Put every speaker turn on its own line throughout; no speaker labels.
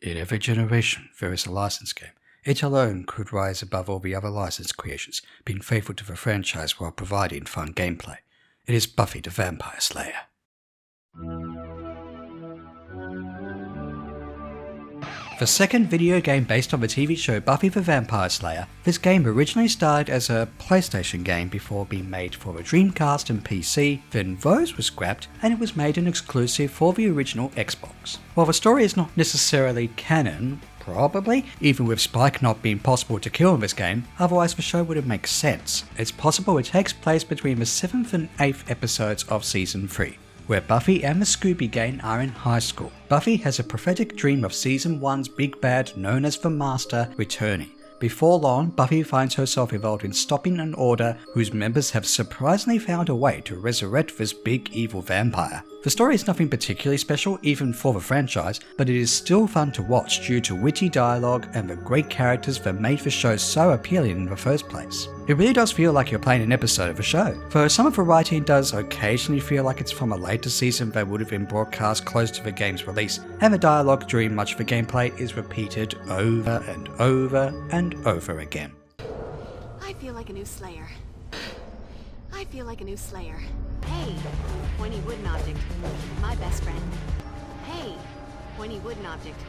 In every generation, there is a licensed game. It alone could rise above all the other licensed creations, being faithful to the franchise while providing fun gameplay. It is Buffy the Vampire Slayer. The second video game based on the TV show Buffy the Vampire Slayer, this game originally started as a PlayStation game before being made for the Dreamcast and PC, then those were scrapped and it was made an exclusive for the original Xbox. While the story is not necessarily canon, probably, even with Spike not being possible to kill in this game, otherwise the show wouldn't make sense. It's possible it takes place between the 7th and 8th episodes of Season 3. Where Buffy and the Scooby Gang are in high school. Buffy has a prophetic dream of Season 1's big bad known as the Master returning. Before long, Buffy finds herself involved in stopping an order whose members have surprisingly found a way to resurrect this big evil vampire. The story is nothing particularly special even for the franchise, but it is still fun to watch due to witty dialogue and the great characters that made the show so appealing in the first place. It really does feel like you're playing an episode of a show, though some of the writing does occasionally feel like it's from a later season that would have been broadcast close to the game's release, and the dialogue during much of the gameplay is repeated over and over and over again.
I feel like a new Slayer. I feel like a new Slayer. Hey, pointy wooden object, my best friend. Hey, pointy wooden object,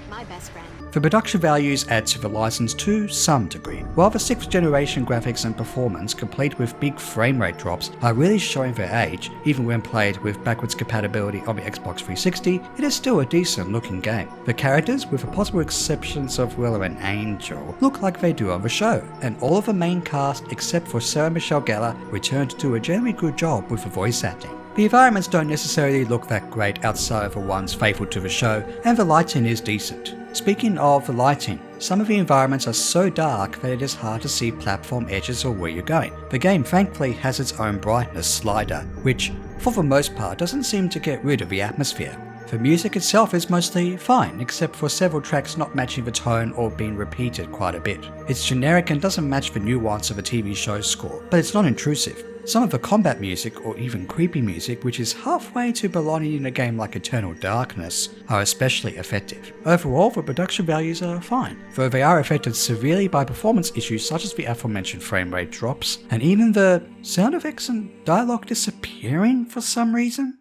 my best friend.
The production values add to the license to some degree. While the 6th generation graphics and performance, complete with big frame rate drops, are really showing their age, even when played with backwards compatibility on the Xbox 360, it is still a decent looking game. The characters, with the possible exceptions of Willow and Angel, look like they do on the show, and all of the main cast except for Sarah Michelle Gellar returned to do a generally good job with the voice acting. The environments don't necessarily look that great outside of the ones faithful to the show, and the lighting is decent. Speaking of the lighting, some of the environments are so dark that it is hard to see platform edges or where you're going. The game thankfully has its own brightness slider, which, for the most part, doesn't seem to get rid of the atmosphere. The music itself is mostly fine, except for several tracks not matching the tone or being repeated quite a bit. It's generic and doesn't match the nuance of a TV show's score, but it's not intrusive. Some of the combat music, or even creepy music, which is halfway to belonging in a game like Eternal Darkness, are especially effective. Overall, the production values are fine, though they are affected severely by performance issues such as the aforementioned frame rate drops, and even the sound effects and dialogue disappearing for some reason.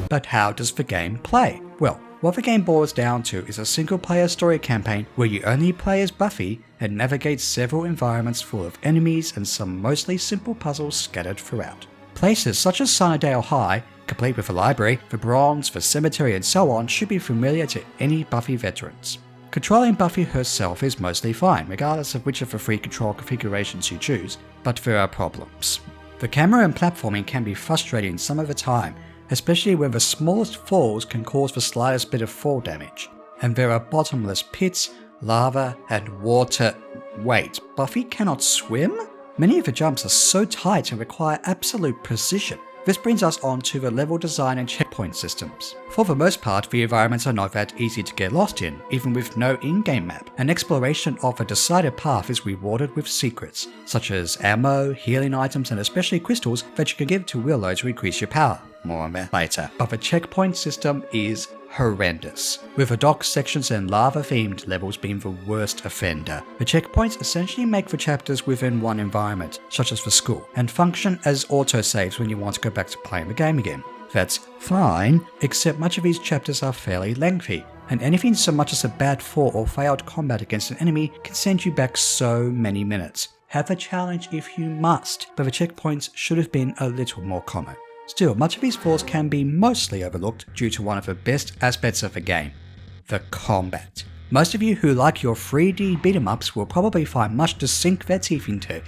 But how does the game play? Well, what the game boils down to is a single-player story campaign where you only play as Buffy and navigate several environments full of enemies and some mostly simple puzzles scattered throughout. Places such as Sunnydale High, complete with a library, the Bronze, the cemetery and so on, should be familiar to any Buffy veterans. Controlling Buffy herself is mostly fine, regardless of which of the 3 control configurations you choose, but there are problems. The camera and platforming can be frustrating some of the time, especially when the smallest falls can cause the slightest bit of fall damage. And there are bottomless pits, lava, and water. Wait, Buffy cannot swim? Many of the jumps are so tight and require absolute precision. This brings us on to the level design and checkpoint systems. For the most part, the environments are not that easy to get lost in, even with no in-game map, and exploration of a decided path is rewarded with secrets, such as ammo, healing items, and especially crystals that you can give to Willow to increase your power. More on that later. But the checkpoint system is horrendous, with the dock sections and lava-themed levels being the worst offender. The checkpoints essentially make the chapters within one environment, such as the school, and function as autosaves when you want to go back to playing the game again. That's fine, except much of these chapters are fairly lengthy, and anything so much as a bad fall or failed combat against an enemy can send you back so many minutes. Have a challenge if you must, but the checkpoints should have been a little more common. Still, much of these flaws can be mostly overlooked due to one of the best aspects of the game, the combat. Most of you who like your 3D beat-em-ups will probably find much to sink their teeth into.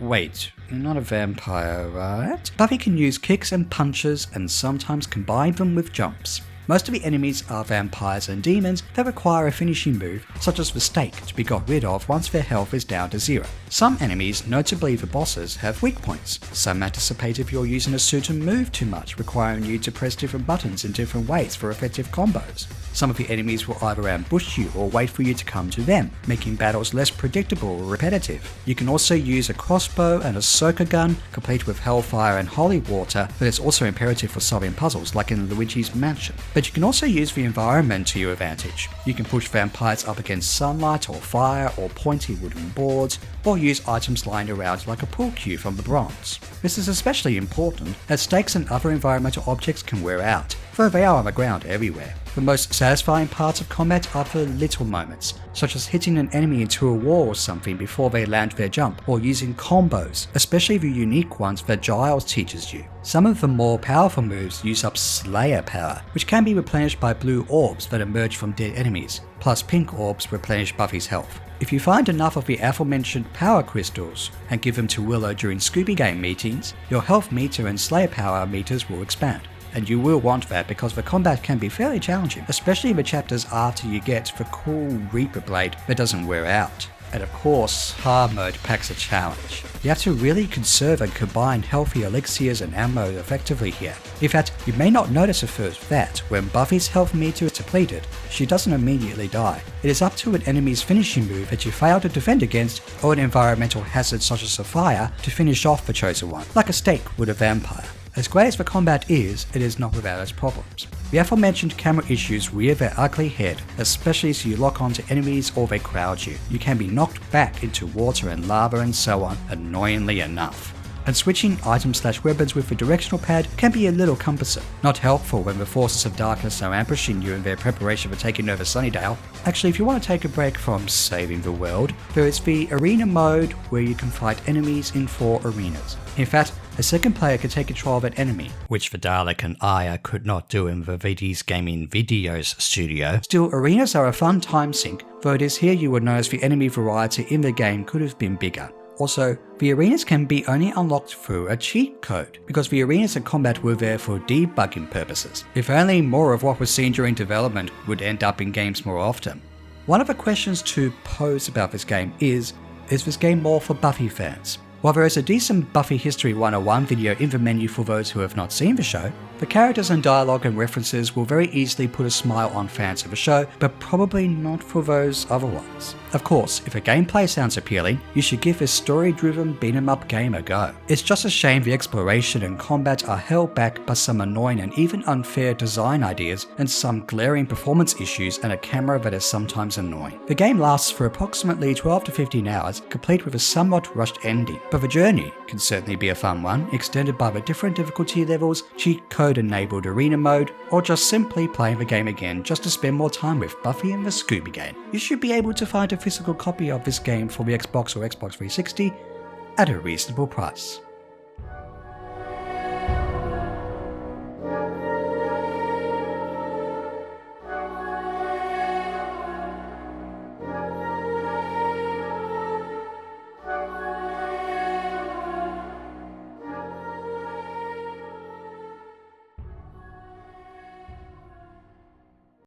Wait, you're not a vampire, right? Buffy can use kicks and punches and sometimes combine them with jumps. Most of the enemies are vampires and demons that require a finishing move, such as the stake, to be got rid of once their health is down to 0. Some enemies, notably the bosses, have weak points. Some anticipate if you're using a suit and move too much, requiring you to press different buttons in different ways for effective combos. Some of the enemies will either ambush you or wait for you to come to them, making battles less predictable or repetitive. You can also use a crossbow and a soaker gun, complete with hellfire and holy water, that is also imperative for solving puzzles like in Luigi's Mansion. But you can also use the environment to your advantage. You can push vampires up against sunlight or fire or pointy wooden boards, or use items lying around like a pool cue from the Bronze. This is especially important as stakes and other environmental objects can wear out, though they are on the ground everywhere. The most satisfying parts of combat are the little moments, such as hitting an enemy into a wall or something before they land their jump, or using combos, especially the unique ones that Giles teaches you. Some of the more powerful moves use up Slayer power, which can be replenished by blue orbs that emerge from dead enemies, plus pink orbs replenish Buffy's health. If you find enough of the aforementioned power crystals and give them to Willow during Scooby Game meetings, your health meter and Slayer power meters will expand. And you will want that because the combat can be fairly challenging, especially in the chapters after you get the cool Reaper Blade that doesn't wear out. And of course, hard mode packs a challenge. You have to really conserve and combine healthy elixirs and ammo effectively here. In fact, you may not notice at first that, when Buffy's health meter is depleted, she doesn't immediately die. It is up to an enemy's finishing move that you fail to defend against, or an environmental hazard such as a fire to finish off the chosen one, like a stake would a vampire. As great as the combat is, it is not without its problems. The aforementioned camera issues rear their ugly head, especially as you lock onto enemies or they crowd you. You can be knocked back into water and lava and so on, annoyingly enough. And switching items/weapons with the directional pad can be a little cumbersome, not helpful when the forces of darkness are ambushing you in their preparation for taking over Sunnydale. Actually, if you want to take a break from saving the world, there is the arena mode where you can fight enemies in 4 arenas. In fact, a second player can take control of an enemy, which the Dalek and Aya could not do in the Viddy's gaming Viddyos studio. Still, arenas are a fun time sink, though it is here you would notice the enemy variety in the game could have been bigger. Also, the arenas can be only unlocked through a cheat code, because the arenas and combat were there for debugging purposes. If only more of what was seen during development would end up in games more often. One of the questions to pose about this game is this game more for Buffy fans? While there is a decent Buffy History 101 video in the menu for those who have not seen the show, the characters and dialogue and references will very easily put a smile on fans of the show, but probably not for those other ones. Of course, if the gameplay sounds appealing, you should give this story-driven beat-em-up game a go. It's just a shame the exploration and combat are held back by some annoying and even unfair design ideas and some glaring performance issues and a camera that is sometimes annoying. The game lasts for approximately 12 to 15 hours, complete with a somewhat rushed ending, but the journey can certainly be a fun one, extended by the different difficulty levels, cheat code-enabled arena mode, or just simply playing the game again just to spend more time with Buffy and the Scooby Gang. You should be able to find a physical copy of this game for the Xbox or Xbox 360 at a reasonable price.